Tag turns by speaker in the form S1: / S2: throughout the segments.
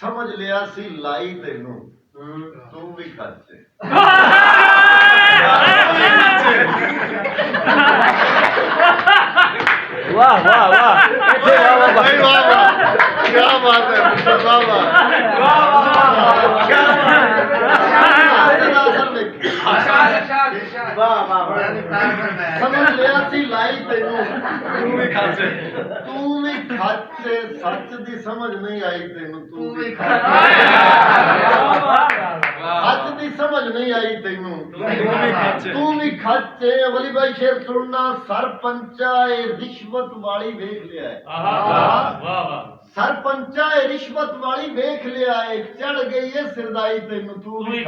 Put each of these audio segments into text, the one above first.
S1: समझ लिया सी लाई तेनू तू भी खर्चे
S2: वाह वाह वाह
S1: भाई वाह वाह क्या बात है वाह वाह समझ लिया सी लाई तेनू तू भी खाचे सच दी समझ नहीं आई तेनू तू भी सच दी समझ नहीं आई तेनू तू भी खाचे वली भाई शेर सुनना सरपंचा रिश्वत वाली वेख लिया है सरपंचा रिश्वत वाली वेख लिया है चढ़ गई है सिरदाई तेनू तू भी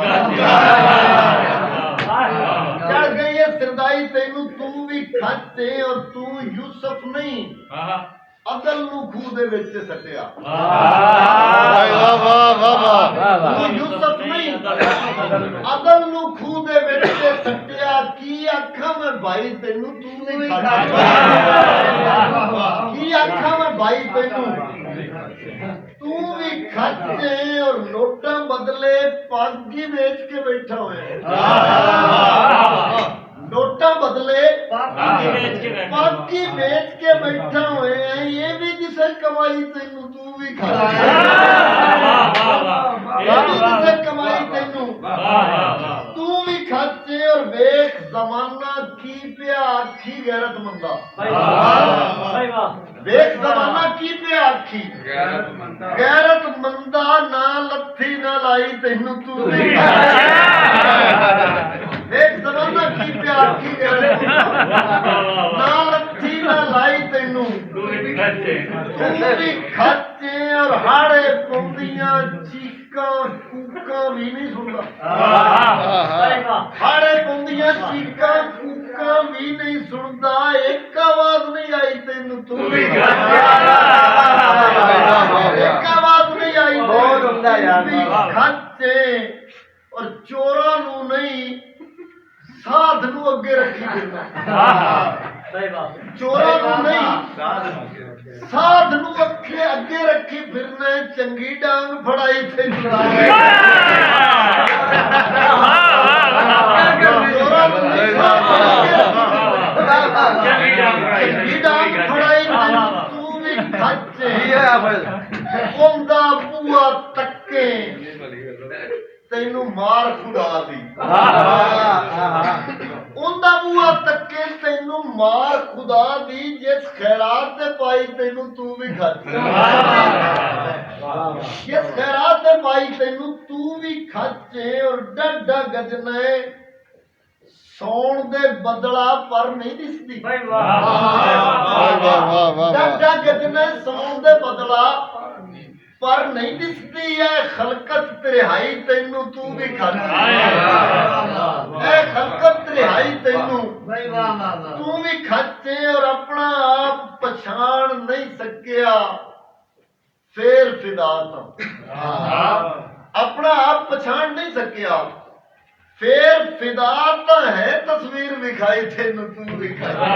S1: चढ़ गई है सिरदाई तेनू तू भी खाचे और तू यूसुफ नहीं अदल नू खूह दे विच सटिया तू यूसुफ नहीं अदल नू खूह दे विच सटिया की आखा मैं भाई तेनू तू भी की आखा मैं भाई तेनू तू भी खर्चे और नोटा बदले पग ही बेच के बैठा हुआ नोटा बदले पग ही बेच के बैठा हुए हैं ये भी जिसे कमाई तेनू तू भी खर्चे ये भी जिसे कमाई तेनू तू भी खर्चे और वेख जमाना की पिया आखी गैरतमंदा वेख जमाना की पे आखी गैरतमंदा ना लत्थी ना लाई तेनू तू वेख जमाना की पे आखी गैरतमंदा ना लत्थी ना लाई तेनू तू भी खर्चे और हाड़े पौंदियां चीकां कूकां भी नहीं सुनदा हाड़े पौंदियां चीकां कूकां भी नहीं सुनदा एक आवाज नहीं आई तेनू तू भी एक आवाज नहीं आई बहुत उम्दा यार खर्चे और चोरा नू नहीं साध नू अगे रखी फिरना चोरा नू नहीं साध नू अगे रखी फिरना चंगी डांग फड़ाई तेनू चोरा नू नहीं चंगी डांग फड़ाई तू भी खर्चे ओंदा बूआ तक्के तेनू मार खुदा दी ओंदा बूआ तक्के तेनू मार खुदा दी जिस खैरात ते पाई तेनू तू भी खर्चे जिस खैरात ते पाई तेनू तू भी खर्चे और डड्डा गजने सौण दे बदला पर नहीं दिसदी डड्डा गजने सौण दे बदला पर नहीं दिसदी है खलकत तिहाई तेनू तू भी खर्चे है खलकत तिहाई तेनू तू भी खर्चे और अपना आप पछाण नहीं सकिया फिर फिदा अपना आप पछाण नहीं सकिया फिर फिदा तो है तस्वीर विखाई तेनू तू भी खर्चे